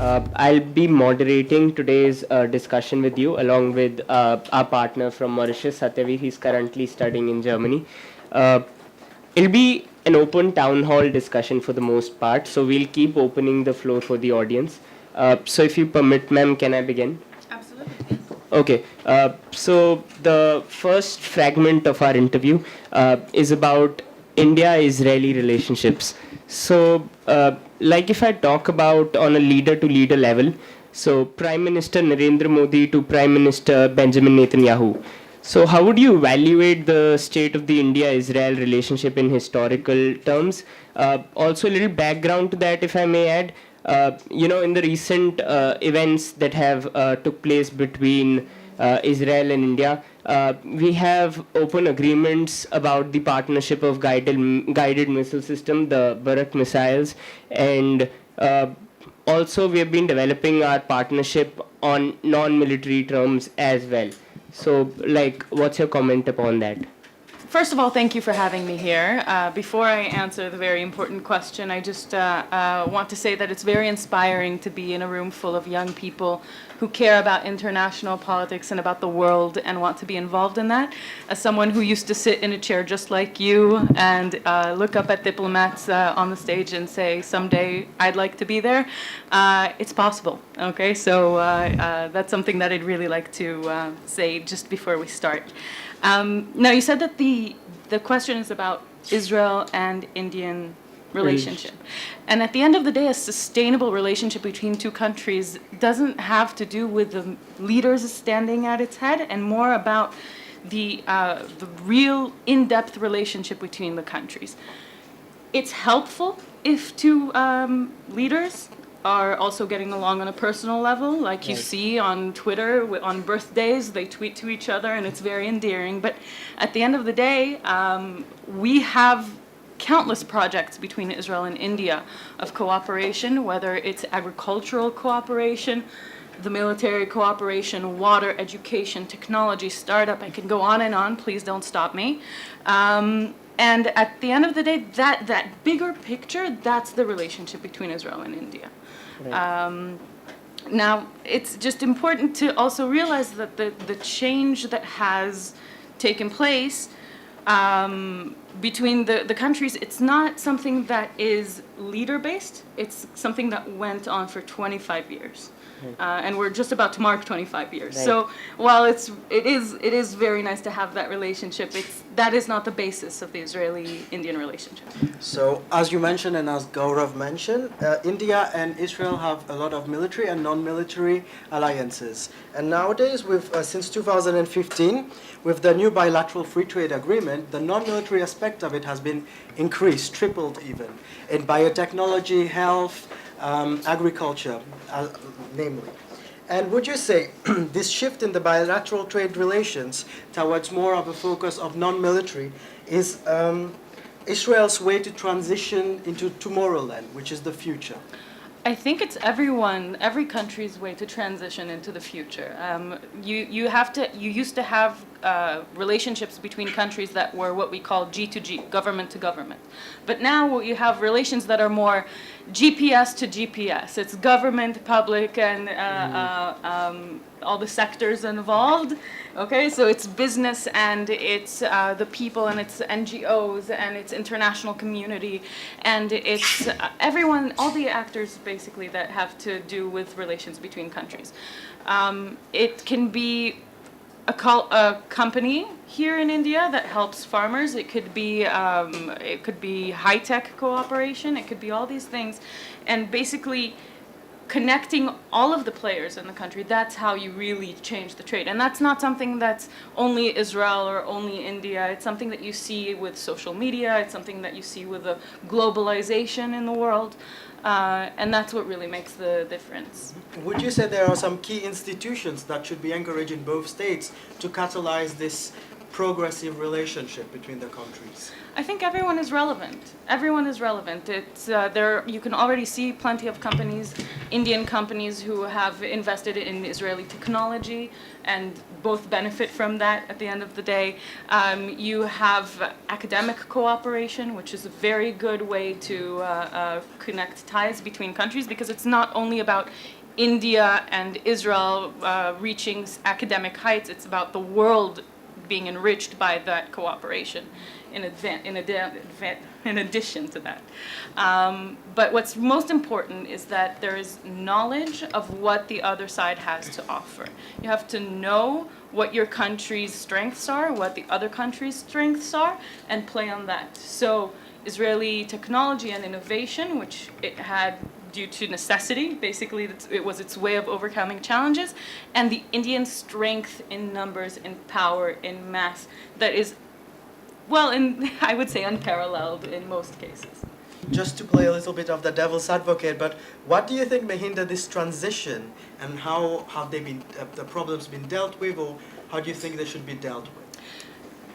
I'll be moderating today's discussion with you, along with our partner from Mauritius, Satyavi. He's currently studying in Germany. Uh, it'll be an open town hall discussion for the most part, so we'll keep opening the floor for the audience. So if you permit, ma'am, can I begin? Absolutely, yes. Okay, so the first fragment of our interview is about India-Israeli relationships. So, like if I talk about on a leader-to-leader level, so Prime Minister Narendra Modi to Prime Minister Benjamin Netanyahu. So, how would you evaluate the state of the India-Israel relationship in historical terms? Also, a little background to that, if I may add. In the recent events that have took place between Israel and India, we have open agreements about the partnership of guided missile system, the Barak missiles, and also we have been developing our partnership on non-military terms as well. So, like, what's your comment upon that? First of all, thank you for having me here. Before I answer the very important question, I just want to say that it's very inspiring to be in a room full of young people who care about international politics and about the world and want to be involved in that. As someone who used to sit in a chair just like you and look up at diplomats on the stage and say, someday I'd like to be there, it's possible, okay? So that's something that I'd really like to say just before we start. Now, you said that the question is about Israel and Indian relationship. And at the end of the day, a sustainable relationship between two countries doesn't have to do with the leaders standing at its head and more about the real in-depth relationship between the countries. It's helpful if two leaders are also getting along on a personal level, like you see on Twitter, on birthdays, they tweet to each other and it's very endearing. But at the end of the day, we have countless projects between Israel and India of cooperation, whether it's agricultural cooperation, the military cooperation, water, education, technology, startup. I can go on, please don't stop me. And at the end of the day, that bigger picture, that's the relationship between Israel and India. Right. Now, it's just important to also realize that the change that has taken place between the countries, it's not something that is leader-based. It's something that went on for 25 years. And we're just about to mark 25 years. Right. So while it is very nice to have that relationship, that is not the basis of the Israeli-Indian relationship. So as you mentioned and as Gaurav mentioned, India and Israel have a lot of military and non-military alliances. And nowadays, since 2015, with the new bilateral free trade agreement, the non-military aspect of it has been increased, tripled even, in biotechnology, health, agriculture, namely. And would you say this shift in the bilateral trade relations towards more of a focus of non-military is Israel's way to transition into Tomorrowland, which is the future? I think it's every country's way to transition into the future. You used to have relationships between countries that were what we call G2G, government to government. But now you have relations that are more GPS to GPS. It's government, public, and all the sectors involved. Okay, so it's business and it's the people and it's NGOs and it's international community and it's everyone, all the actors basically that have to do with relations between countries. It can be a company here in India that helps farmers. It could be high-tech cooperation. It could be all these things, and basically connecting all of the players in the country. That's how you really change the trade, and that's not something that's only Israel or only India. It's something that you see with social media. It's something that you see with the globalization in the world. And that's what really makes the difference. Would you say there are some key institutions that should be encouraged in both states to catalyze this progressive relationship between the countries? I think everyone is relevant. Everyone is relevant. It's there. You can already see plenty of companies, Indian companies, who have invested in Israeli technology, and both benefit from that. At the end of the day, you have academic cooperation, which is a very good way to connect ties between countries, because it's not only about India and Israel reaching academic heights. It's about the world being enriched by that cooperation. In addition to that. But what's most important is that there is knowledge of what the other side has to offer. You have to know what your country's strengths are, what the other country's strengths are, and play on that. So Israeli technology and innovation, which it had due to necessity, basically it was its way of overcoming challenges, and the Indian strength in numbers, in power, in mass, that is, well, I would say unparalleled in most cases. Just to play a little bit of the devil's advocate, but what do you think may hinder this transition, and how have they been, the problems been dealt with, or how do you think they should be dealt with?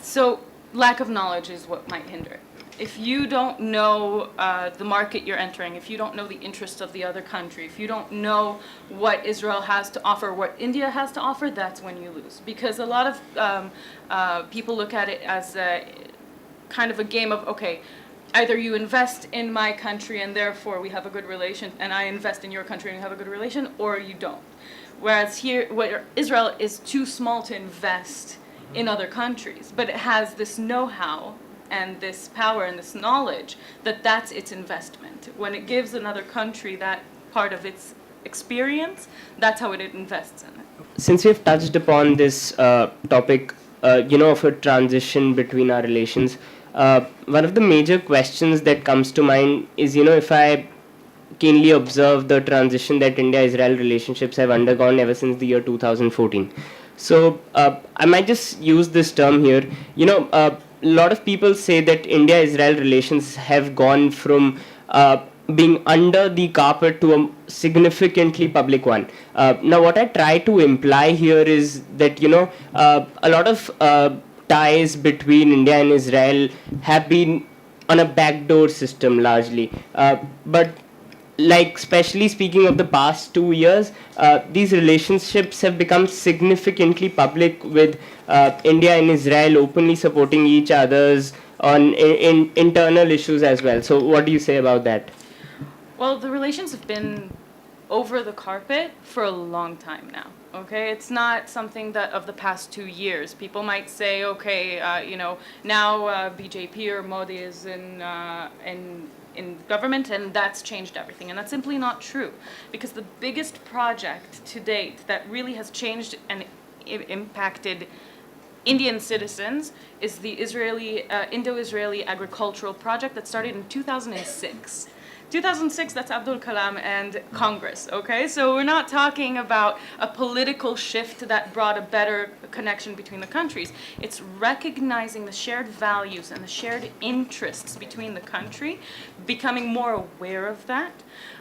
So lack of knowledge is what might hinder it. If you don't know the market you're entering, if you don't know the interests of the other country, if you don't know what Israel has to offer, what India has to offer, that's when you lose. Because a lot of people look at it as a kind of a game of, okay, either you invest in my country and therefore we have a good relation, and I invest in your country and we have a good relation, or you don't. Whereas here, where Israel is too small to invest in other countries, but it has this know-how and this power and this knowledge that's its investment. When it gives another country that part of its experience, that's how it invests in it. Since we've touched upon this topic, of a transition between our relations, one of the major questions that comes to mind is, if I keenly observe the transition that India-Israel relationships have undergone ever since the year 2014. So I might just use this term here. A lot of people say that India-Israel relations have gone from being under the carpet to a significantly public one. Now, what I try to imply here is that, a lot of ties between India and Israel have been on a backdoor system largely. But especially speaking of the past 2 years, these relationships have become significantly public, with India and Israel openly supporting each other's on in internal issues as well. So what do you say about that? Well, the relations have been over the carpet for a long time now. Okay, it's not something that of the past 2 years. People might say, okay, now BJP or Modi is in government, and that's changed everything. And that's simply not true, because the biggest project to date that really has changed and impacted Indian citizens is the Indo-Israeli agricultural project that started in 2006. 2006, that's Abdul Kalam and Congress, okay? So we're not talking about a political shift that brought a better connection between the countries. It's recognizing the shared values and the shared interests between the country, becoming more aware of that.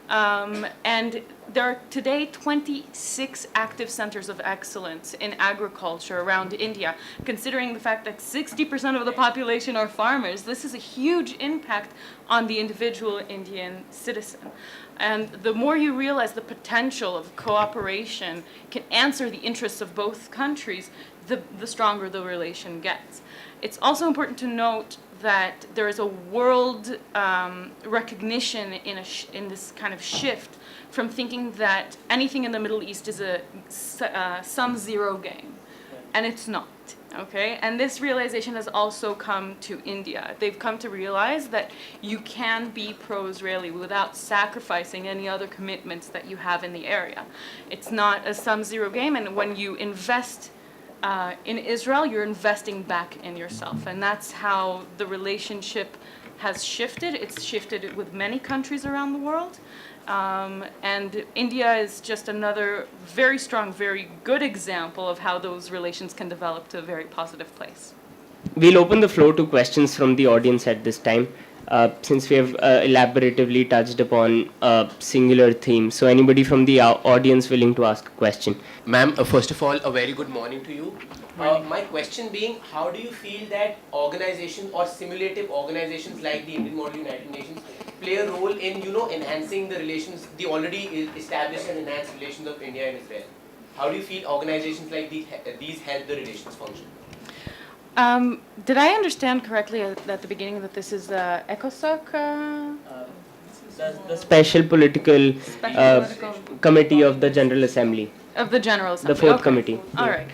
And there are today 26 active centers of excellence in agriculture around India. Considering the fact that 60% of the population are farmers, this is a huge impact on the individual Indian citizen. And the more you realize the potential of cooperation can answer the interests of both countries, the stronger the relation gets. It's also important to note that there is a world recognition in this kind of shift from thinking that anything in the Middle East is a sum-zero game, and it's not, okay? And this realization has also come to India. They've come to realize that you can be pro-Israeli without sacrificing any other commitments that you have in the area. It's not a sum-zero game, and when you invest in Israel, you're investing back in yourself. And that's how the relationship has shifted. It's shifted with many countries around the world. And India is just another very strong, very good example of how those relations can develop to a very positive place. We'll open the floor to questions from the audience at this time. since we have elaboratively touched upon a singular theme. So anybody from the audience willing to ask a question? Ma'am, first of all, a very good morning to you. My question being, how do you feel that organizations or simulative organizations like the Indian Model United Nations play a role in, enhancing the relations, the already established and enhanced relations of India and Israel? How do you feel organizations like these help the relations function? Did I understand correctly at the beginning that this is ECOSOC? The Special Political Committee of the General Assembly. Of the General Assembly. The fourth Okay. committee. All right.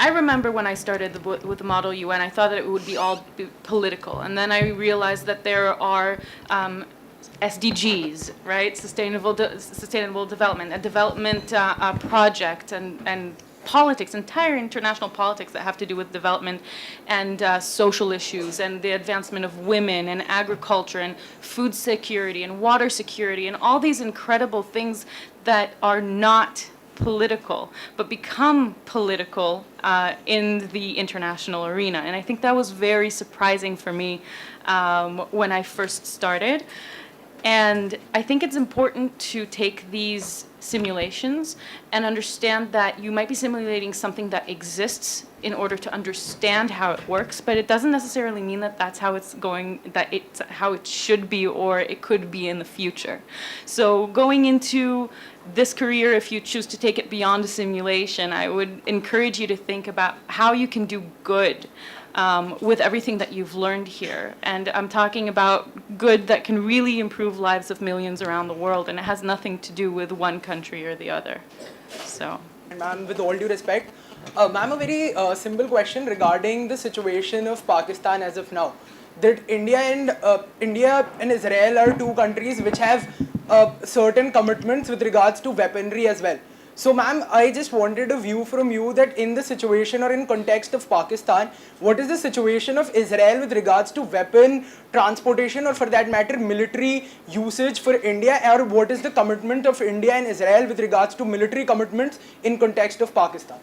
I remember when I started with the Model UN, I thought that it would be all political, and then I realized that there are SDGs, right? Sustainable development, a development project, and politics, entire international politics that have to do with development and social issues and the advancement of women and agriculture and food security and water security and all these incredible things that are not political but become political in the international arena. And I think that was very surprising for me when I first started. And I think it's important to take these simulations and understand that you might be simulating something that exists in order to understand how it works, but it doesn't necessarily mean that that's how it's going, that it's how it should be or it could be in the future. So going into this career, if you choose to take it beyond a simulation, I would encourage you to think about how you can do good with everything that you've learned here. And I'm talking about good that can really improve lives of millions around the world, and it has nothing to do with one country or the other. So. Ma'am, with all due respect, ma'am, a very simple question regarding the situation of Pakistan as of now. That India and Israel are two countries which have certain commitments with regards to weaponry as well. So, ma'am, I just wanted a view from you that in the situation or in context of Pakistan, what is the situation of Israel with regards to weapon transportation or, for that matter, military usage for India, or what is the commitment of India and Israel with regards to military commitments in context of Pakistan?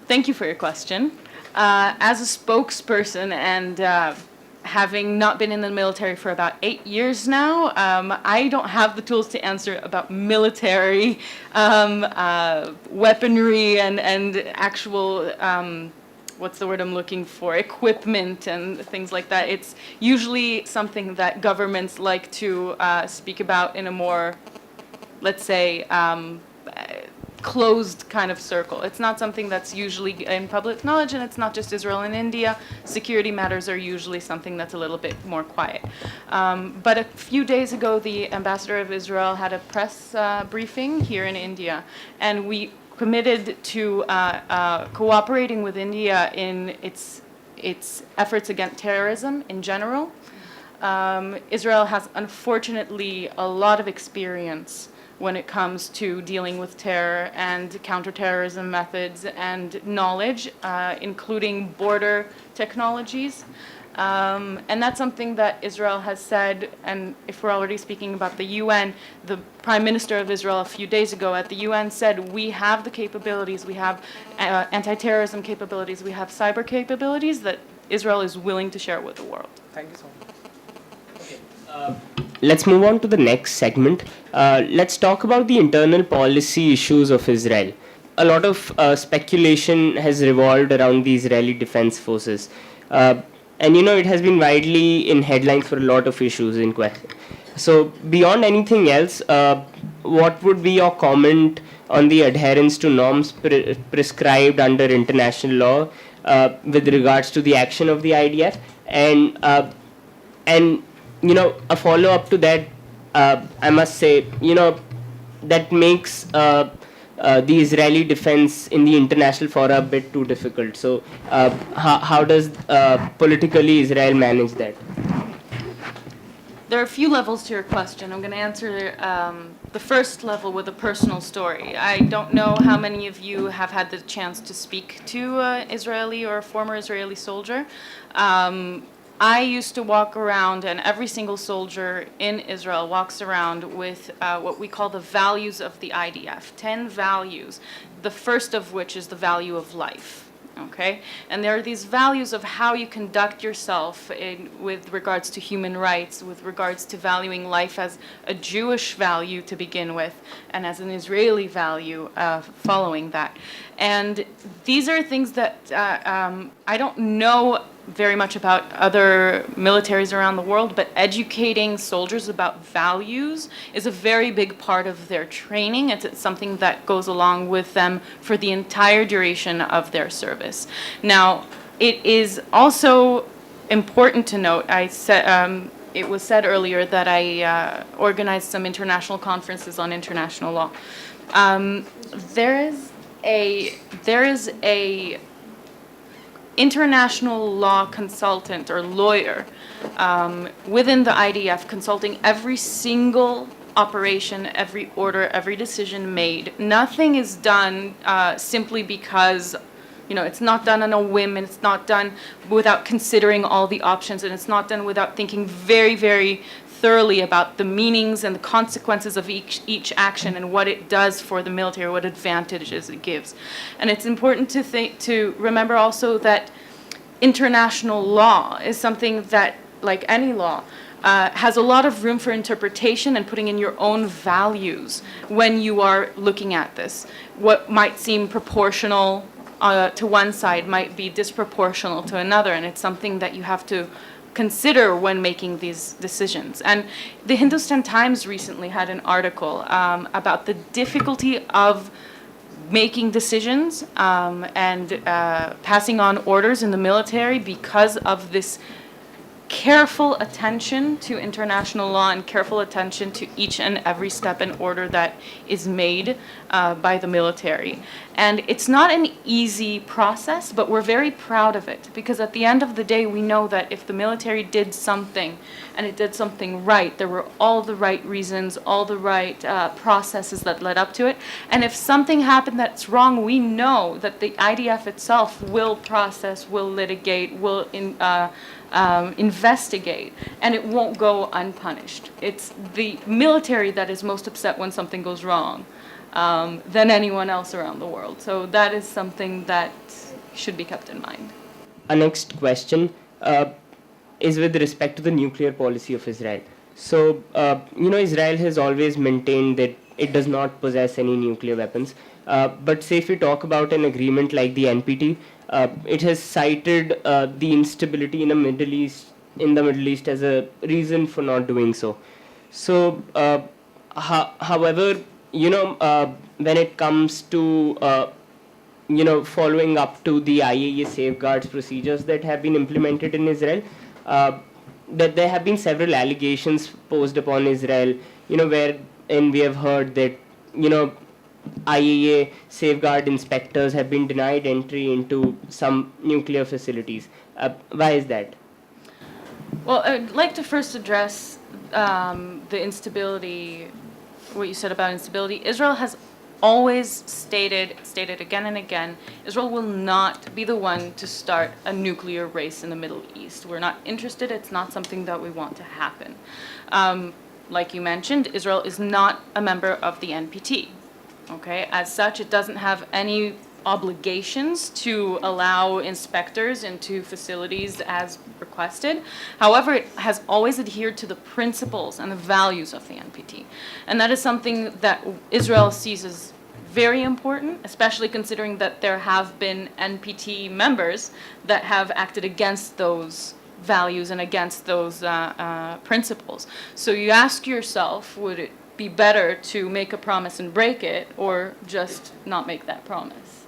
Thank you for your question. As a spokesperson and having not been in the military for about 8 years now, I don't have the tools to answer about military weaponry and actual, what's the word I'm looking for, equipment and things like that. It's usually something that governments like to speak about in a more, let's say, closed kind of circle. It's not something that's usually in public knowledge, and it's not just Israel and India. Security matters are usually something that's a little bit more quiet. But a few days ago, the ambassador of Israel had a press briefing here in India, and we committed to cooperating with India in its efforts against terrorism in general. Israel has, unfortunately, a lot of experience when it comes to dealing with terror and counterterrorism methods and knowledge, including border technologies. And that's something that Israel has said, and if we're already speaking about the UN, the Prime Minister of Israel a few days ago at the UN said, we have the capabilities, we have anti-terrorism capabilities, we have cyber capabilities that Israel is willing to share with the world. Thank you so much. Let's move on to the next segment. Let's talk about the internal policy issues of Israel. A lot of speculation has revolved around the Israeli Defense Forces. And it has been widely in headlines for a lot of issues in question. So beyond anything else, what would be your comment on the adherence to norms prescribed under international law with regards to the action of the IDF? And a follow-up to that, I must say, that makes the Israeli defense in the international fora a bit too difficult. So how does politically Israel manage that? There are a few levels to your question. I'm going to answer the first level with a personal story. I don't know how many of you have had the chance to speak to an Israeli or a former Israeli soldier. I used to walk around, and every single soldier in Israel walks around with what we call the values of the IDF, 10 values, the first of which is the value of life. Okay, and there are these values of how you conduct yourself with regards to human rights, with regards to valuing life as a Jewish value to begin with, and as an Israeli value following that. And these are things that I don't know very much about other militaries around the world, but educating soldiers about values is a very big part of their training. It's something that goes along with them for the entire duration of their service. Now, it is also important to note, it was said earlier that I organized some international conferences on international law. There is a international law consultant or lawyer within the IDF consulting every single operation, every order, every decision made. Nothing is done simply because, it's not done on a whim, and it's not done without considering all the options, and it's not done without thinking very, very thoroughly about the meanings and the consequences of each action and what it does for the military, what advantages it gives. And it's important to remember also that international law is something that, like any law, has a lot of room for interpretation and putting in your own values when you are looking at this. What might seem proportional to one side might be disproportional to another, and it's something that you have to consider when making these decisions. And the Hindustan Times recently had an article about the difficulty of making decisions and passing on orders in the military because of this careful attention to international law and careful attention to each and every step and order that is made by the military. And it's not an easy process, but we're very proud of it, because at the end of the day, we know that if the military did something and it did something right, there were all the right reasons, all the right processes that led up to it. And if something happened that's wrong, we know that the IDF itself will process, will litigate, will investigate, and it won't go unpunished. It's the military that is most upset when something goes wrong than anyone else around the world. So that is something that should be kept in mind. Our next question is with respect to the nuclear policy of Israel. So, Israel has always maintained that it does not possess any nuclear weapons. But say if we talk about an agreement like the NPT, it has cited the instability in the Middle East as a reason for not doing so. So, however, when it comes to following up to the IAEA safeguards procedures that have been implemented in Israel, that there have been several allegations posed upon Israel, wherein we have heard that, IAEA safeguard inspectors have been denied entry into some nuclear facilities. Why is that? Well, I'd like to first address the instability, what you said about instability. Israel has always stated again and again, Israel will not be the one to start a nuclear race in the Middle East. We're not interested. It's not something that we want to happen. Like you mentioned, Israel is not a member of the NPT. Okay, as such, it doesn't have any obligations to allow inspectors into facilities as requested. However, it has always adhered to the principles and the values of the NPT. And that is something that Israel sees as very important, especially considering that there have been NPT members that have acted against those values and against those principles. So you ask yourself, would it be better to make a promise and break it, or just not make that promise?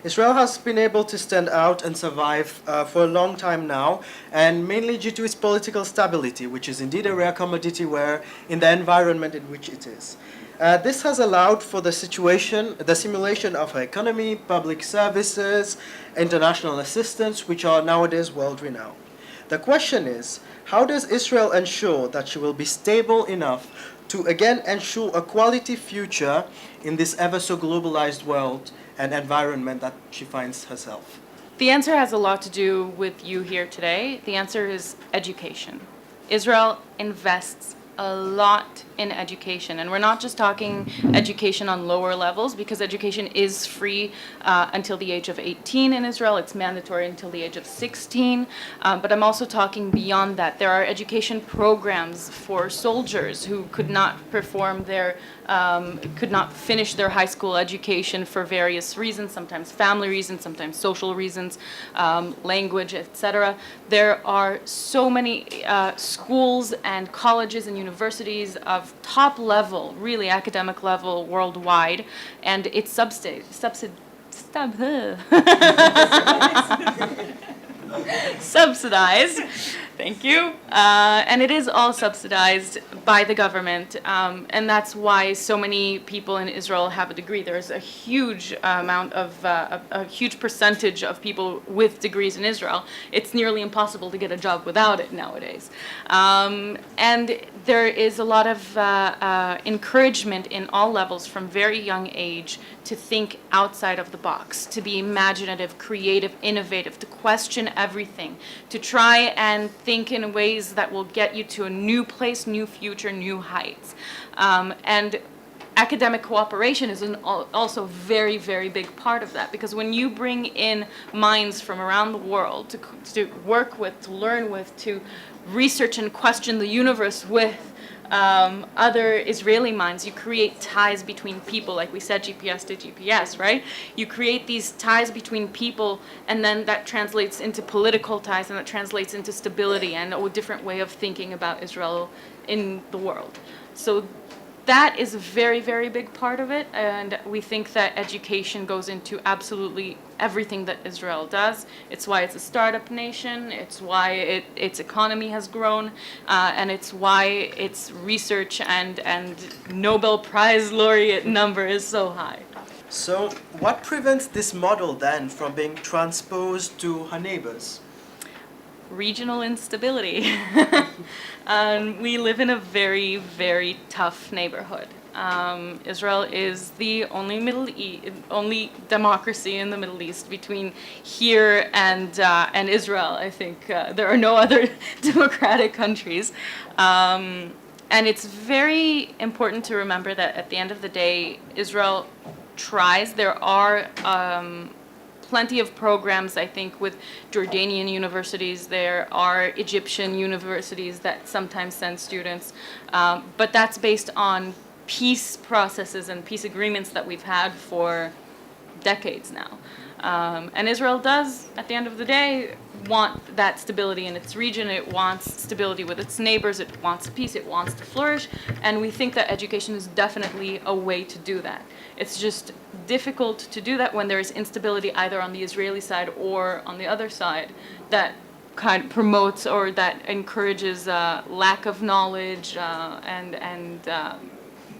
Israel has been able to stand out and survive for a long time now, and mainly due to its political stability, which is indeed a rare commodity in the environment in which it is. This has allowed for the simulation of her economy, public services, international assistance, which are nowadays world-renowned. The question is, how does Israel ensure that she will be stable enough to again ensure a quality future in this ever so globalized world and environment that she finds herself? The answer has a lot to do with you here today. The answer is education. Israel invests a lot in education. And we're not just talking education on lower levels, because education is free until the age of 18 in Israel. It's mandatory until the age of 16. But I'm also talking beyond that. There are education programs for soldiers who could not could not finish their high school education for various reasons, sometimes family reasons, sometimes social reasons, language, etc. There are so many schools and colleges and universities of top level, really academic level worldwide, and it's subsidized. Thank you. And it is all subsidized by the government, and that's why so many people in Israel have a degree. There's a huge amount of, a huge percentage of people with degrees in Israel. It's nearly impossible to get a job without it nowadays. And there is a lot of encouragement in all levels from very young age to think outside of the box, to be imaginative, creative, innovative, to question everything, to try and think in ways that will get you to a new place, new future, new heights. And academic cooperation is also very, very big part of that, because when you bring in minds from around the world to work with, to learn with, to research and question the universe with, other Israeli minds, you create ties between people, like we said, GPS to GPS, right? You create these ties between people, and then that translates into political ties, and that translates into stability and a different way of thinking about Israel in the world. So that is a very, very big part of it, and we think that education goes into absolutely everything that Israel does. It's why it's a startup nation, it's why its economy has grown, and it's why its research and Nobel Prize laureate number is so high. So, what prevents this model then from being transposed to her neighbors? Regional instability. And we live in a very, very tough neighborhood. Israel is the only democracy in the Middle East between here and Israel. I think there are no other democratic countries. And it's very important to remember that at the end of the day, Israel tries. There are plenty of programs, I think, with Jordanian universities. There are Egyptian universities that sometimes send students, but that's based on peace processes and peace agreements that we've had for decades now. And Israel does, at the end of the day, want that stability in its region. It wants stability with its neighbors. It wants peace. It wants to flourish. And we think that education is definitely a way to do that. It's just difficult to do that when there is instability either on the Israeli side or on the other side that kind of promotes or that encourages lack of knowledge and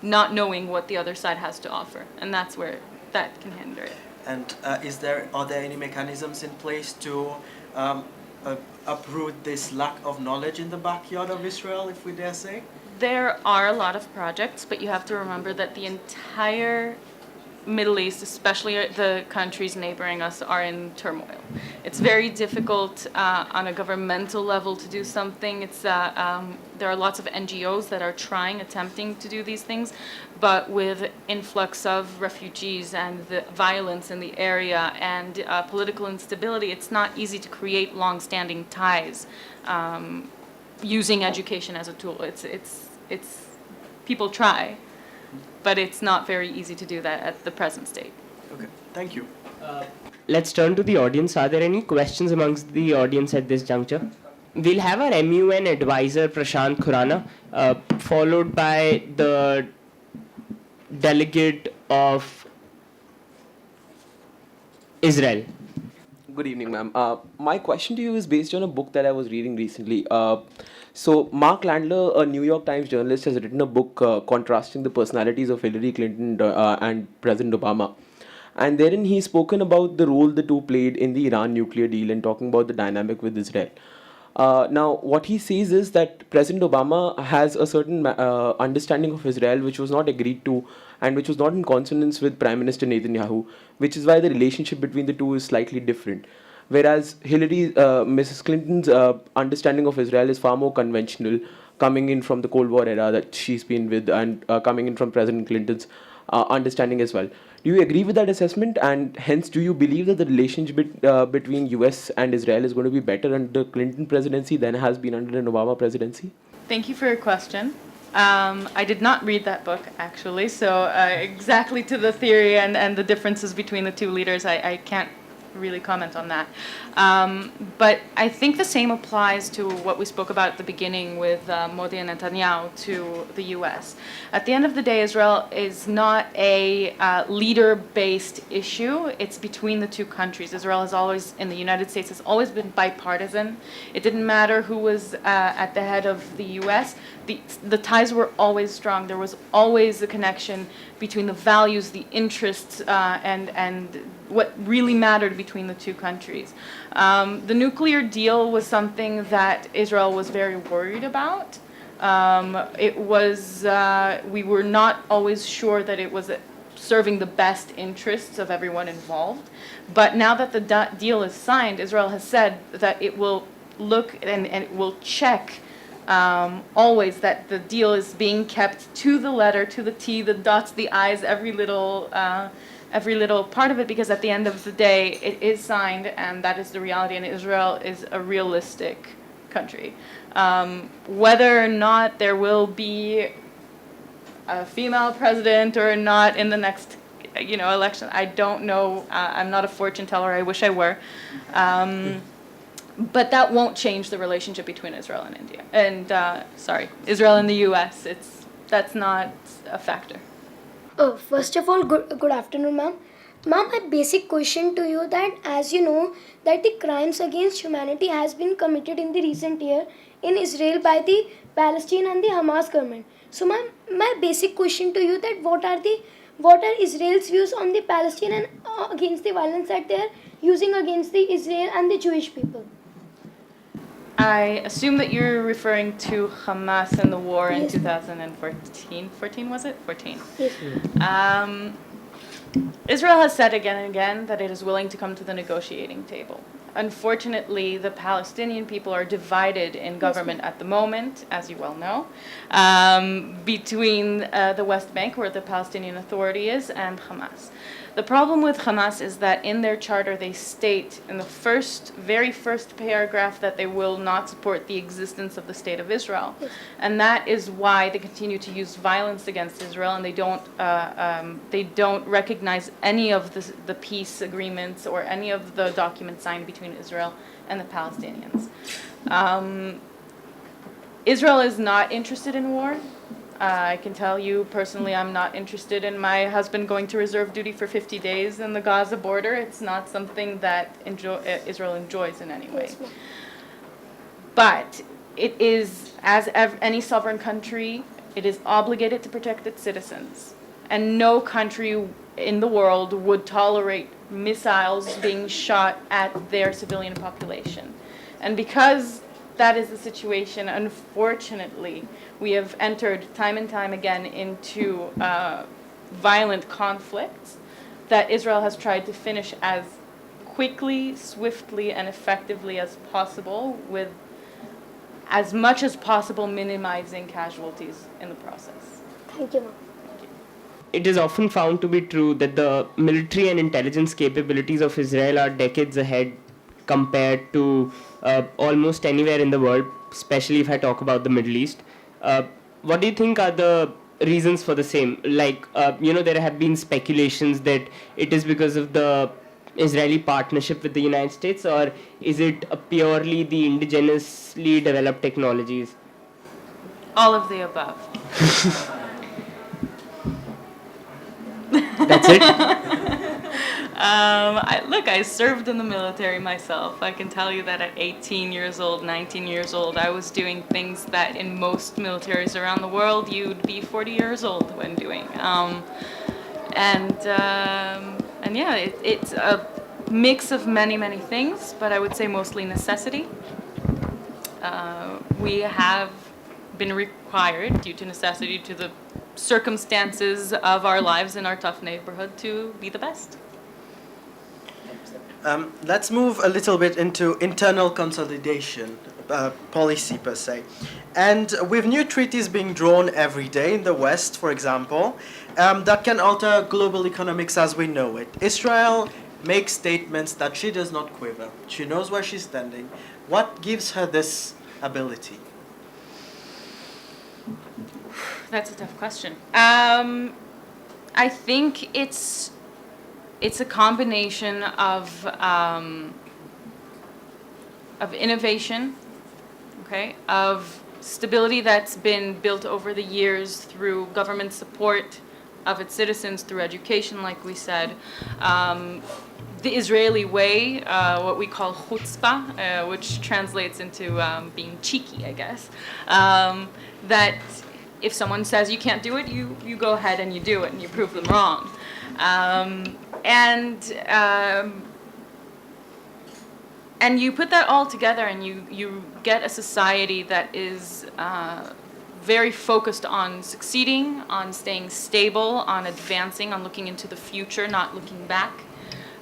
not knowing what the other side has to offer. And that's where that can hinder it. And are there any mechanisms in place to uproot this lack of knowledge in the backyard of Israel, if we dare say? There are a lot of projects, but you have to remember that the entire Middle East, especially the countries neighboring us, are in turmoil. It's very difficult on a governmental level to do something. There are lots of NGOs that are attempting to do these things, but with influx of refugees and the violence in the area and political instability, it's not easy to create long-standing ties using education as a tool. It's people try, but it's not very easy to do that at the present state. Okay, thank you. Let's turn to the audience. Are there any questions amongst the audience at this juncture? We'll have our MUN advisor, Prashant Khurana, followed by the delegate of Israel. Good evening, ma'am. My question to you is based on a book that I was reading recently. So Mark Landler, a New York Times journalist, has written a book contrasting the personalities of Hillary Clinton and President Obama. And therein he's spoken about the role the two played in the Iran nuclear deal and talking about the dynamic with Israel. Now, what he says is that President Obama has a certain understanding of Israel which was not agreed to and which was not in consonance with Prime Minister Netanyahu, which is why the relationship between the two is slightly different. Whereas Mrs. Clinton's understanding of Israel is far more conventional, coming in from the Cold War era that she's been with, and coming in from President Clinton's understanding as well. Do you agree with that assessment? And hence, do you believe that the relationship between US and Israel is going to be better under the Clinton presidency than has been under an Obama presidency? Thank you for your question. I did not read that book, actually, so exactly to the theory and the differences between the two leaders, I can't really comment on that. But I think the same applies to what we spoke about at the beginning with Modi and Netanyahu to the U.S. At the end of the day, Israel is not a leader-based issue. It's between the two countries. Israel has always, in the United States, has always been bipartisan. It didn't matter who was at the head of the U.S. The ties were always strong. There was always a connection between the values, the interests, and what really mattered between the two countries. The nuclear deal was something that Israel was very worried about. We were not always sure that it was serving the best interests of everyone involved. But now that the deal is signed, Israel has said that it will look and it will check always that the deal is being kept to the letter, to the T, the dots, the I's, every little part of it, because at the end of the day, it is signed, and that is the reality, and Israel is a realistic country. Whether or not there will be a female president or not in the next, election, I don't know. I'm not a fortune teller. I wish I were. But that won't change the relationship between Israel and India. And, Israel and the U.S. That's not a factor. Oh, first of all, good afternoon, ma'am. Ma'am, my basic question to you that, as you know, that the crimes against humanity has been committed in the recent year in Israel by the Palestine and the Hamas government. So, ma'am, my basic question to you that what are Israel's views on the Palestine and against the violence that they are using against the Israel and the Jewish people? I assume that you're referring to Hamas and the war in Yes. 2014. 14 was it? 14. Yes. Israel has said again and again that it is willing to come to the negotiating table. Unfortunately, the Palestinian people are divided in government at the moment, as you well know, between the West Bank, where the Palestinian Authority is, and Hamas. The problem with Hamas is that in their charter they state in the very first paragraph that they will not support the existence of the State of Israel. Yes. And that is why they continue to use violence against Israel, and they don't recognize any of the peace agreements or any of the documents signed between Israel and the Palestinians. Israel is not interested in war. I can tell you personally, I'm not interested in my husband going to reserve duty for 50 days in the Gaza border. It's not something that Israel enjoys in any way. Yes, ma'am. But it is, as any sovereign country, it is obligated to protect its citizens. And no country in the world would tolerate missiles being shot at their civilian population. And because that is the situation, unfortunately, we have entered time and time again into violent conflicts that Israel has tried to finish as quickly, swiftly, and effectively as possible, with as much as possible minimizing casualties in the process. Thank you, ma'am. It is often found to be true that the military and intelligence capabilities of Israel are decades ahead compared to almost anywhere in the world, especially if I talk about the Middle East. What do you think are the reasons for the same? Like, there have been speculations that it is because of the Israeli partnership with the United States, or is it purely the indigenously developed technologies? All of the above. That's it? I served in the military myself. I can tell you that at 18 years old, 19 years old, I was doing things that in most militaries around the world you'd be 40 years old when doing. It's a mix of many, many things, but I would say mostly necessity. We have been required, due to necessity, to the circumstances of our lives in our tough neighborhood, to be the best. Let's move a little bit into internal consolidation policy per se. And with new treaties being drawn every day in the West, for example, that can alter global economics as we know it. Israel makes statements that she does not quiver. She knows where she's standing. What gives her this ability? That's a tough question. I think it's a combination of innovation, okay, of stability that's been built over the years through government support of its citizens, through education, like we said. The Israeli way, what we call chutzpah, which translates into being cheeky, I guess, that if someone says you can't do it, you go ahead and you do it and you prove them wrong. And you put that all together and you get a society that is very focused on succeeding, on staying stable, on advancing, on looking into the future, not looking back,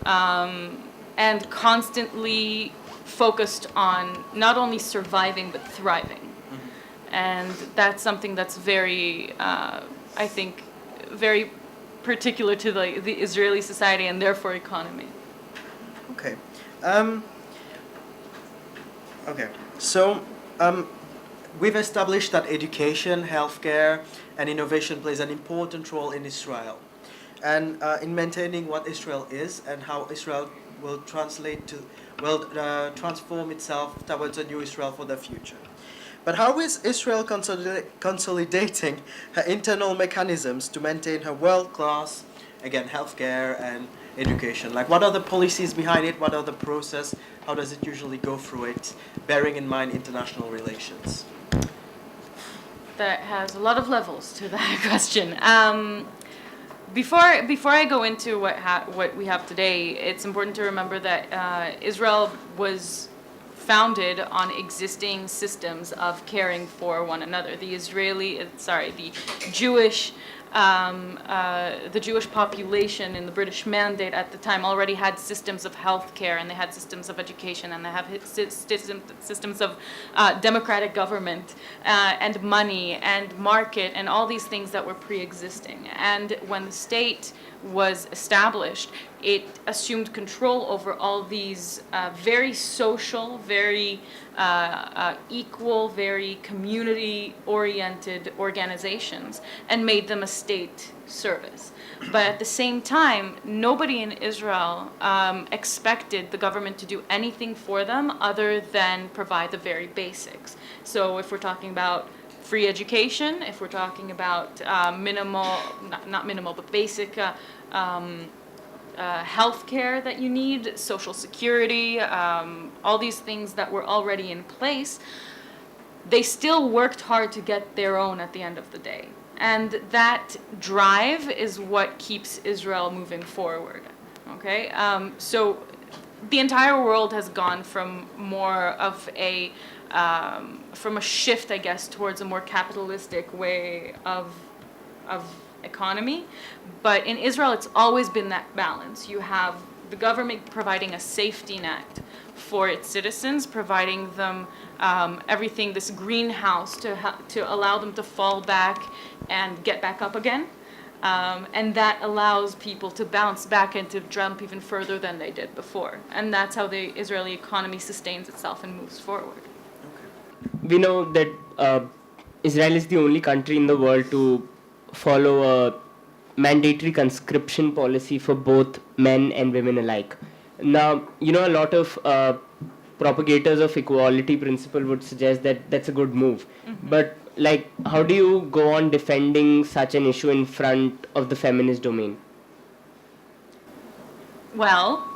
and constantly focused on not only surviving but thriving. And that's something that's very, I think, very particular to the Israeli society and therefore economy. Okay. Okay. So we've established that education, healthcare, and innovation plays an important role in Israel, and in maintaining what Israel is and how Israel will transform itself towards a new Israel for the future. But how is Israel consolidating her internal mechanisms to maintain her world-class, again, healthcare and education? Like, what are the policies behind it? What are the process? How does it usually go through it, bearing in mind international relations? That has a lot of levels to that question. Before I go into what we have today, it's important to remember that Israel was founded on existing systems of caring for one another. The Jewish population in the British Mandate at the time already had systems of healthcare, and they had systems of education, and they have systems of democratic government and money and market and all these things that were pre-existing. And when the state was established, it assumed control over all these very social, very equal, very community-oriented organizations and made them a state service. But at the same time, nobody in Israel expected the government to do anything for them other than provide the very basics. So if we're talking about free education, if we're talking about not minimal, but basic health care that you need, social security, all these things that were already in place, they still worked hard to get their own at the end of the day. And that drive is what keeps Israel moving forward. Okay? So the entire world has gone from more of from a shift, I guess, towards a more capitalistic way of economy. But in Israel, it's always been that balance. You have the government providing a safety net for its citizens, providing them everything, this greenhouse to allow them to fall back and get back up again. And that allows people to bounce back and to jump even further than they did before. And that's how the Israeli economy sustains itself and moves forward. We know that Israel is the only country in the world to follow a mandatory conscription policy for both men and women alike. Now, a lot of propagators of equality principle would suggest that that's a good move. Mm-hmm. But how do you go on defending such an issue in front of the feminist domain? Well,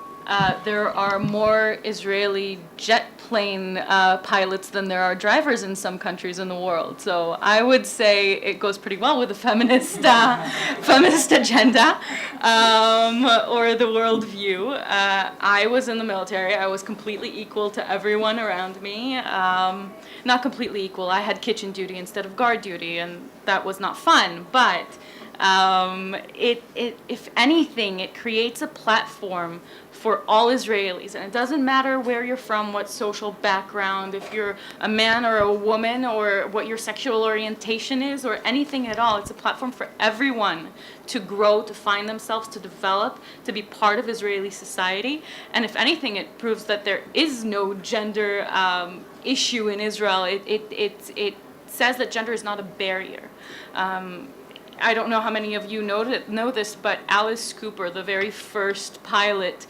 there are more Israeli jet plane pilots than there are drivers in some countries in the world. So I would say it goes pretty well with the feminist agenda or the worldview. I was in the military. I was completely equal to everyone around me. Not completely equal. I had kitchen duty instead of guard duty, and that was not fun. But If anything, it creates a platform for all Israelis, and it doesn't matter where you're from, what social background, if you're a man or a woman, or what your sexual orientation is, or anything at all. It's a platform for everyone to grow, to find themselves, to develop, to be part of Israeli society. And if anything, it proves that there is no gender issue in Israel. It says that gender is not a barrier. I don't know how many of you know this, but Alice Cooper, the very first pilot,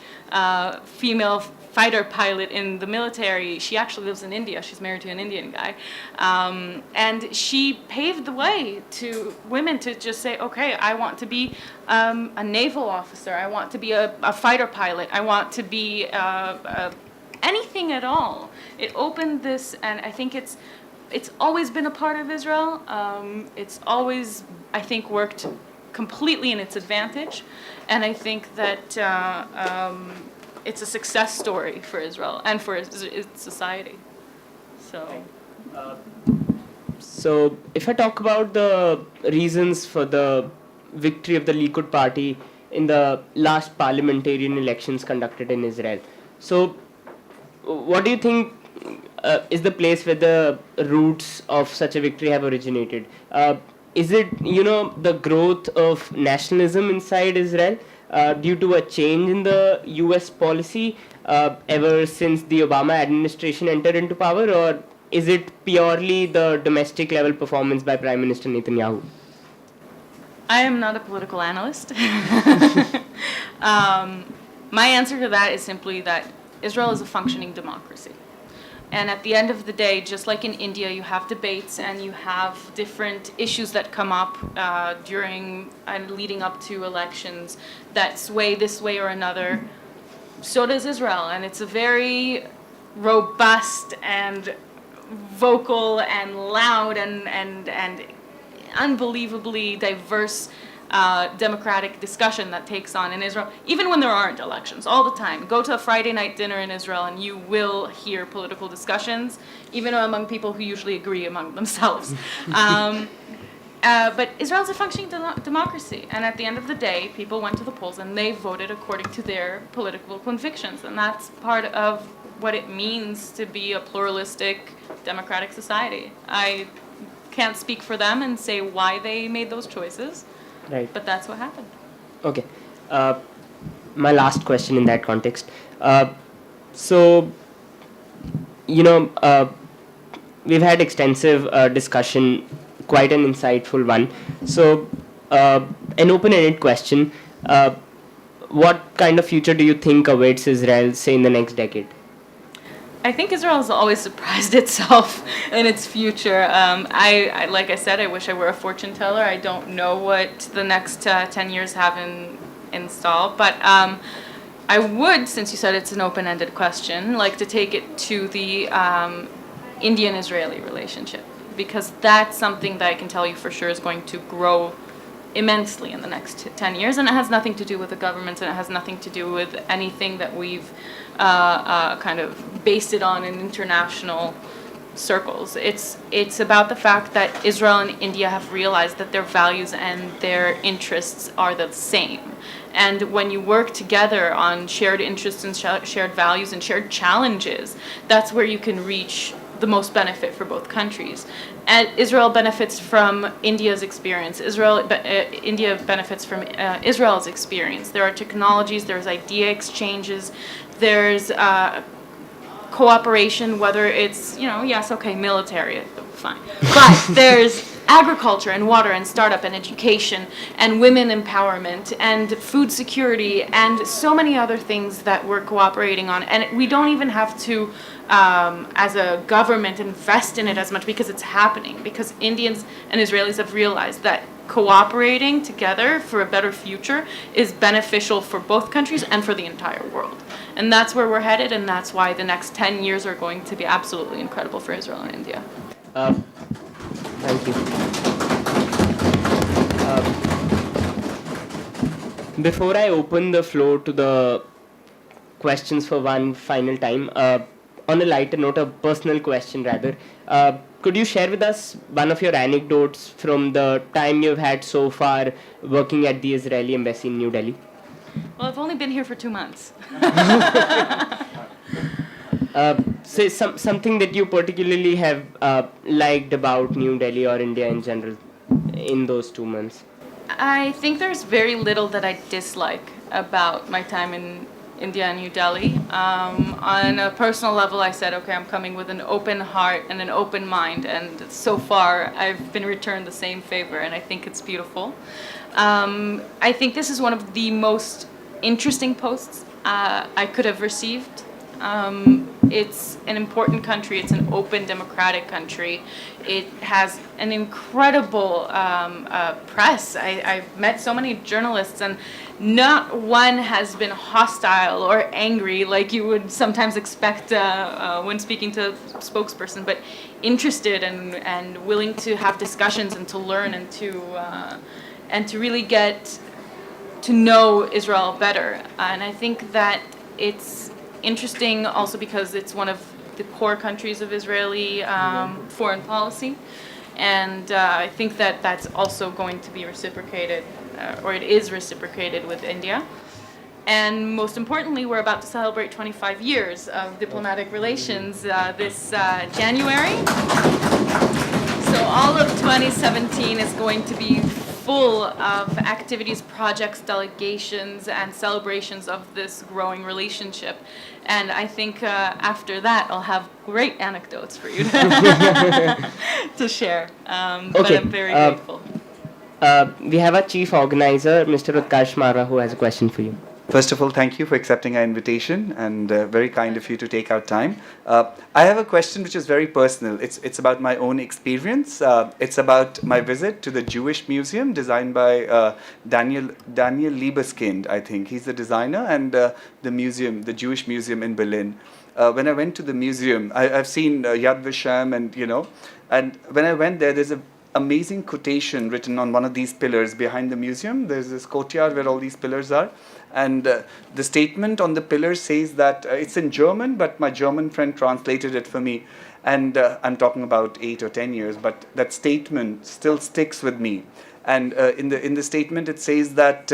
female fighter pilot in the military, she actually lives in India. She's married to an Indian guy. And she paved the way to women to just say, okay, I want to be a naval officer. I want to be a fighter pilot. I want to be anything at all. It opened this, and I think it's always been a part of Israel. It's always, I think, worked completely in its advantage. And I think that it's a success story for Israel and for its society. So if I talk about the reasons for the victory of the Likud party in the last parliamentarian elections conducted in Israel, so what do you think is the place where the roots of such a victory have originated? Is it, the growth of nationalism inside Israel due to a change in the US policy ever since the Obama administration entered into power, or is it purely the domestic level performance by Prime Minister Netanyahu? I am not a political analyst. My answer to that is simply that Israel is a functioning democracy. And at the end of the day, just like in India, you have debates and you have different issues that come up during and leading up to elections that sway this way or another. So does Israel, and it's a very robust and vocal and loud and unbelievably diverse democratic discussion that takes on in Israel, even when there aren't elections, all the time. Go to a Friday night dinner in Israel and you will hear political discussions, even among people who usually agree among themselves. But Israel's a functioning democracy, and at the end of the day, people went to the polls and they voted according to their political convictions, and that's part of what it means to be a pluralistic democratic society. I can't speak for them and say why they made those choices. Right. But that's what happened. Okay. My last question in that context. We've had extensive discussion, quite an insightful one. So, an open-ended question. What kind of future do you think awaits Israel, say, in the next decade? I think Israel has always surprised itself in its future. I like I said, I wish I were a fortune teller. I don't know what the next 10 years have in stall. But I would, since you said it's an open-ended question, like to take it to the Indian-Israeli relationship, because that's something that I can tell you for sure is going to grow immensely in the next 10 years, and it has nothing to do with the government, and it has nothing to do with anything that we've kind of based it on in international circles. It's about the fact that Israel and India have realized that their values and their interests are the same. And when you work together on shared interests and shared values and shared challenges, that's where you can reach the most benefit for both countries. And Israel benefits from India's experience. India benefits from Israel's experience. There are technologies, there's idea exchanges, there's cooperation, whether it's, yes, okay, military, fine. But there's agriculture and water and startup and education and women empowerment and food security and so many other things that we're cooperating on. And we don't even have to, as a government, invest in it as much because it's happening. Because Indians and Israelis have realized that cooperating together for a better future is beneficial for both countries and for the entire world. And that's where we're headed, and that's why the next 10 years are going to be absolutely incredible for Israel and India. Thank you. Before I open the floor to the questions for one final time, on a lighter note, a personal question rather, could you share with us one of your anecdotes from the time you've had so far working at the Israeli embassy in New Delhi? Well, I've only been here for 2 months. Say something that you particularly have liked about New Delhi or India in general in those 2 months. I think there's very little that I dislike about my time in India and New Delhi. On a personal level, I said, okay, I'm coming with an open heart and an open mind, and so far I've been returned the same favor, and I think it's beautiful. I think this is one of the most interesting posts I could have received. It's an important country. It's an open, democratic country. It has an incredible press. I've met so many journalists, and not one has been hostile or angry like you would sometimes expect when speaking to a spokesperson, but interested and willing to have discussions and to learn and to really get to know Israel better. And I think that it's interesting also because it's one of the core countries of Israeli foreign policy, and I think that that's also going to be reciprocated, or it is reciprocated with India. And most importantly, we're about to celebrate 25 years of diplomatic relations this January. So all of 2017 is going to be full of activities, projects, delegations, and celebrations of this growing relationship. And I think after that, I'll have great anecdotes for you to share. But I'm very grateful. We have a chief organizer, Mr. Utkarsh Mara, who has a question for you. First of all, thank you for accepting our invitation, and very kind of you to take out time. I have a question which is very personal. It's about my own experience. It's about my visit to the Jewish Museum designed by Daniel Liebeskind, I think. He's the designer, and the Jewish Museum in Berlin. When I went to the museum, I've seen Yad Vashem, and when I went there, there's an amazing quotation written on one of these pillars behind the museum. There's this courtyard where all these pillars are. And the statement on the pillar says that it's in German, but my German friend translated it for me. And I'm talking about 8 or 10 years, but that statement still sticks with me. And in the statement, it says that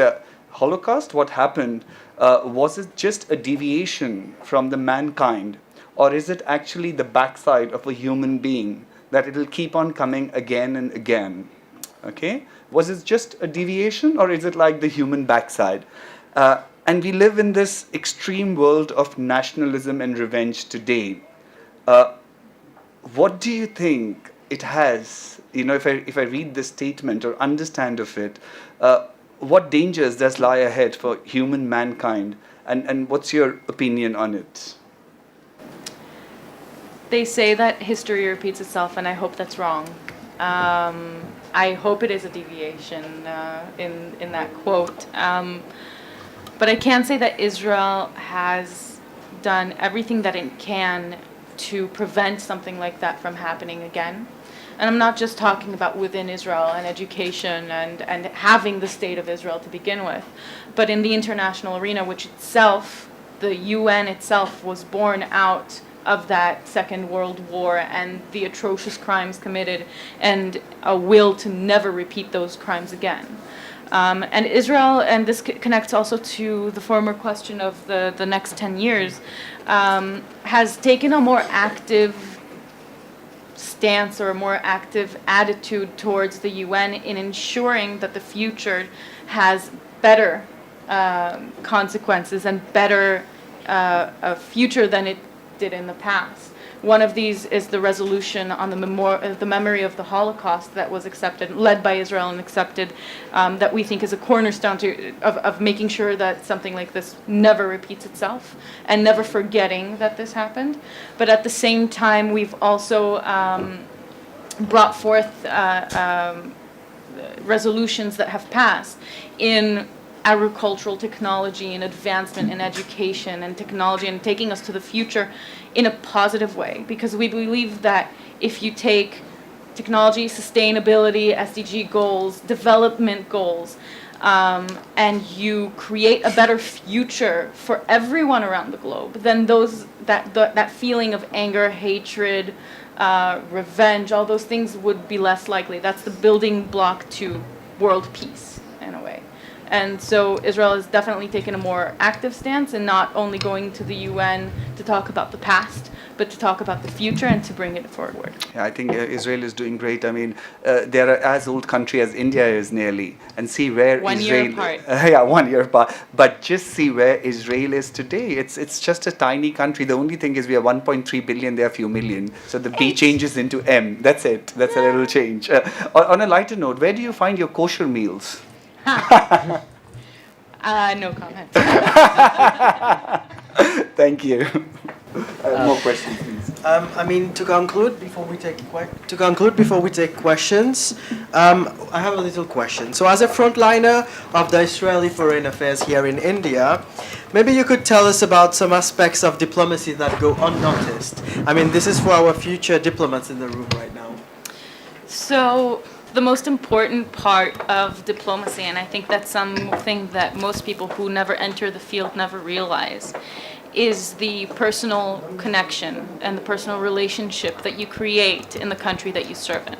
Holocaust, what happened, was it just a deviation from the mankind, or is it actually the backside of a human being, that it will keep on coming again and again? Okay? Was it just a deviation, or is it like the human backside? And we live in this extreme world of nationalism and revenge today. What do you think it has? You know, if I read this statement or understand of it, what dangers does lie ahead for human mankind? And what's your opinion on it? They say that history repeats itself, and I hope that's wrong. I hope it is a deviation in that quote. But I can say that Israel has done everything that it can to prevent something like that from happening again. And I'm not just talking about within Israel and education and having the state of Israel to begin with, but in the international arena, which itself, the UN itself, was born out of that Second World War and the atrocious crimes committed and a will to never repeat those crimes again. And Israel, and this connects also to the former question of the next 10 years, has taken a more active stance or a more active attitude towards the UN in ensuring that the future has better consequences and better a future than it did in the past. One of these is the resolution on the memory of the Holocaust that was accepted, led by Israel and accepted, that we think is a cornerstone of making sure that something like this never repeats itself and never forgetting that this happened. But at the same time, we've also brought forth resolutions that have passed in agricultural technology and advancement in education and technology and taking us to the future in a positive way, because we believe that if you take technology, sustainability, SDG goals, development goals, and you create a better future for everyone around the globe, then that feeling of anger, hatred, revenge, all those things would be less likely. That's the building block to world peace, in a way. And so Israel has definitely taken a more active stance in not only going to the UN to talk about the past, but to talk about the future and to bring it forward. Yeah, I think Israel is doing great. I mean, they're as old country as India is nearly, and see where 1 Israel. year apart. Yeah, 1 year apart. But just see where Israel is today. It's just a tiny country. The only thing is we are 1.3 billion. They are few million. So the B changes into M. That's it. That's a little change. On a lighter note, where do you find your kosher meals? No comment. Thank you. More questions, please. I mean, to conclude before we take questions, I have a little question. So, as a frontliner of the Israeli foreign affairs here in India, maybe you could tell us about some aspects of diplomacy that go unnoticed. I mean, this is for our future diplomats in the room right now. So the most important part of diplomacy, and I think that's something that most people who never enter the field never realize, is the personal connection and the personal relationship that you create in the country that you serve in.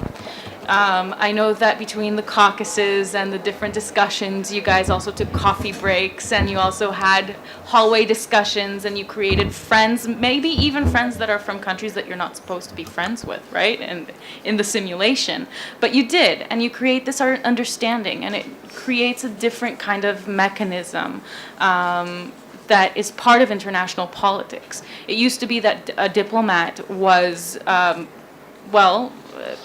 I know that between the caucuses and the different discussions, you guys also took coffee breaks and you also had hallway discussions and you created friends, maybe even friends that are from countries that you're not supposed to be friends with, right? And in the simulation. But you did, and you create this understanding, and it creates a different kind of mechanism that is part of international politics. It used to be that a diplomat was,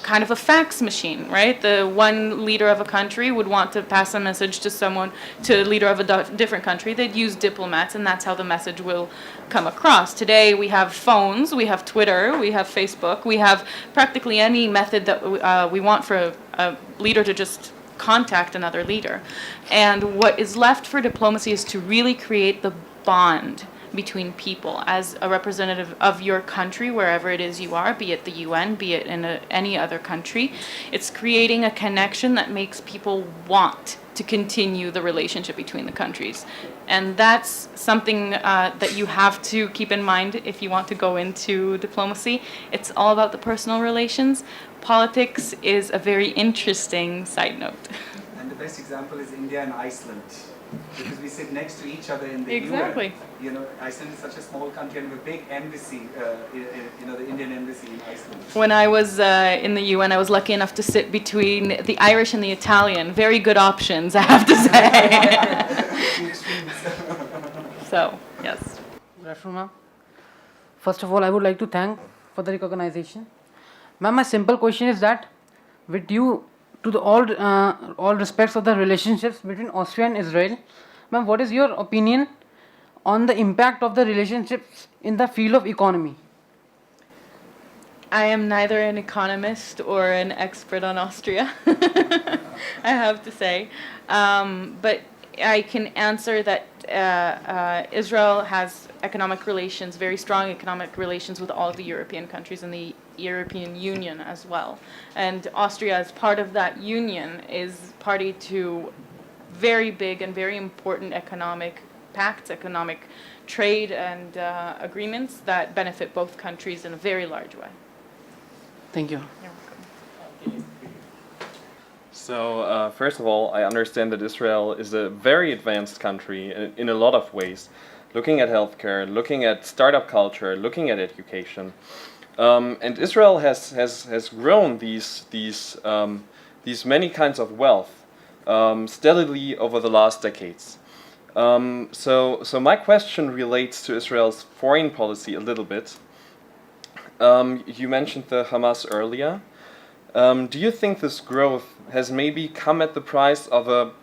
kind of a fax machine, right? The one leader of a country would want to pass a message to someone, to a leader of a different country. They'd use diplomats, and that's how the message will come across. Today we have phones, we have Twitter, we have Facebook, we have practically any method that we want for a leader to just contact another leader. And what is left for diplomacy is to really create the bond between people as a representative of your country, wherever it is you are, be it the UN, be it in any other country. It's creating a connection that makes people want to continue the relationship between the countries. And that's something that you have to keep in mind if you want to go into diplomacy. It's all about the personal relations. Politics is a very interesting side note. And the best example is India and Iceland, because we sit next to each other in the Exactly. UN. You know, Iceland is such a small country and a big embassy, the Indian embassy in Iceland. When I was in the UN, I was lucky enough to sit between the Irish and the Italian. Very good options, I have to say. So, yes. Good afternoon, ma'am. First of all, I would like to thank for the recognition. Ma'am, my simple question is that, with due to the all respects of the relationships between Austria and Israel, ma'am, what is your opinion on the impact of the relationships in the field of economy? I am neither an economist or an expert on Austria, I have to say. But I can answer that Israel has economic relations, very strong economic relations with all of the European countries and the European Union as well. And Austria, as part of that union, is party to very big and very important economic pacts, economic trade and agreements that benefit both countries in a very large way. Thank you. You're welcome. So, first of all, I understand that Israel is a very advanced country in a lot of ways, looking at healthcare, looking at startup culture, looking at education. And Israel has grown these many kinds of wealth steadily over the last decades. So my question relates to Israel's foreign policy a little bit. You mentioned the Hamas earlier. Do you think this growth has maybe come at the price of a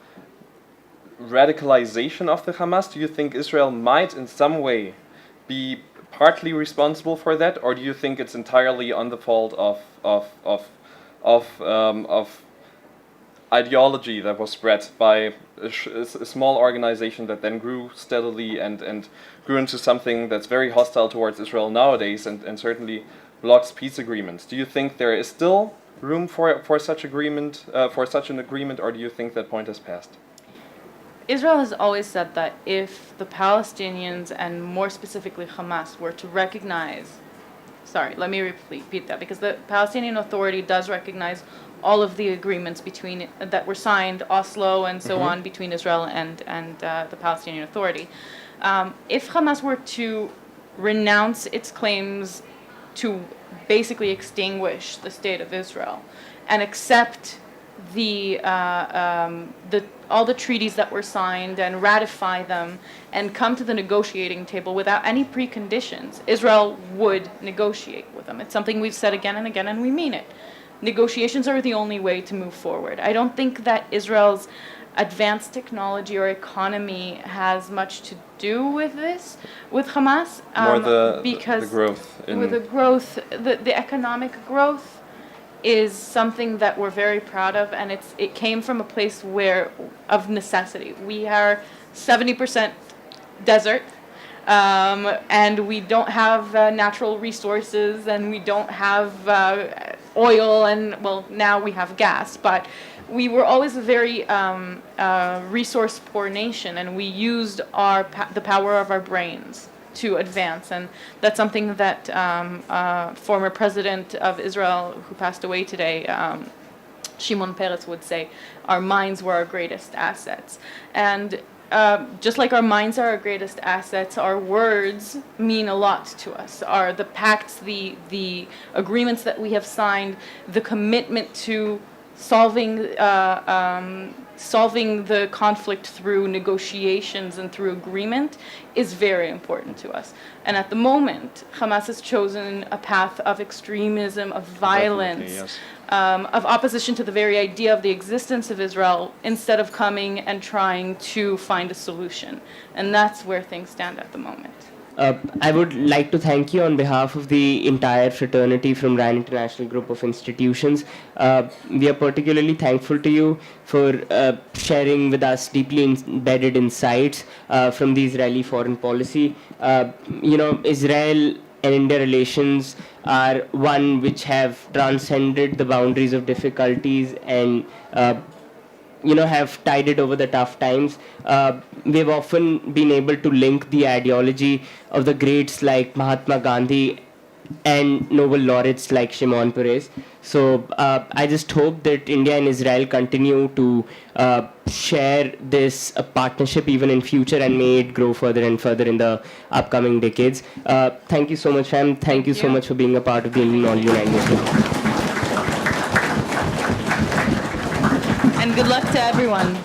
radicalization of the Hamas? Do you think Israel might in some way be partly responsible for that, or do you think it's entirely on the fault of ideology that was spread by a small organization that then grew steadily and grew into something that's very hostile towards Israel nowadays and certainly blocks peace agreements? Do you think there is still room for such an agreement, or do you think that point has passed? Israel has always said that if the Palestinians, and more specifically Hamas, were to recognize sorry, let me repeat that, because the Palestinian Authority does recognize all of the agreements between that were signed, Oslo and so on, between Israel and the Palestinian Authority. If Hamas were to renounce its claims to basically extinguish the state of Israel and accept all the treaties that were signed and ratify them and come to the negotiating table without any preconditions, Israel would negotiate with them. It's something we've said again and again, and we mean it. Negotiations are the only way to move forward. I don't think that Israel's advanced technology or economy has much to do with this, with Hamas. More the because growth. with the growth, the economic growth is something that we're very proud of, and it came from a place of necessity. We are 70% desert, and we don't have natural resources, and we don't have oil, and well, now we have gas, but we were always a very resource poor nation, and we used the power of our brains to advance, and that's something that former president of Israel, who passed away today, Shimon Peres, would say, our minds were our greatest assets. And just like our minds are our greatest assets, our words mean a lot to us. The pacts, the agreements that we have signed, the commitment to solving the conflict through negotiations and through agreement is very important to us. And at the moment, Hamas has chosen a path of extremism, of violence, Yes. of opposition to the very idea of the existence of Israel, instead of coming and trying to find a solution. And that's where things stand at the moment. I would like to thank you on behalf of the entire fraternity from RAN International Group of Institutions. We are particularly thankful to you for sharing with us deeply embedded insights from the Israeli foreign policy. Israel and India relations are one which have transcended the boundaries of difficulties and have tided over the tough times. We've often been able to link the ideology of the greats like Mahatma Gandhi and Nobel laureates like Shimon Peres. So I just hope that India and Israel continue to share this partnership even in future, and may it grow further and further in the upcoming decades. Thank you so much, fam. Thank you so much for being a part of the Indian United Nations. And good luck to everyone.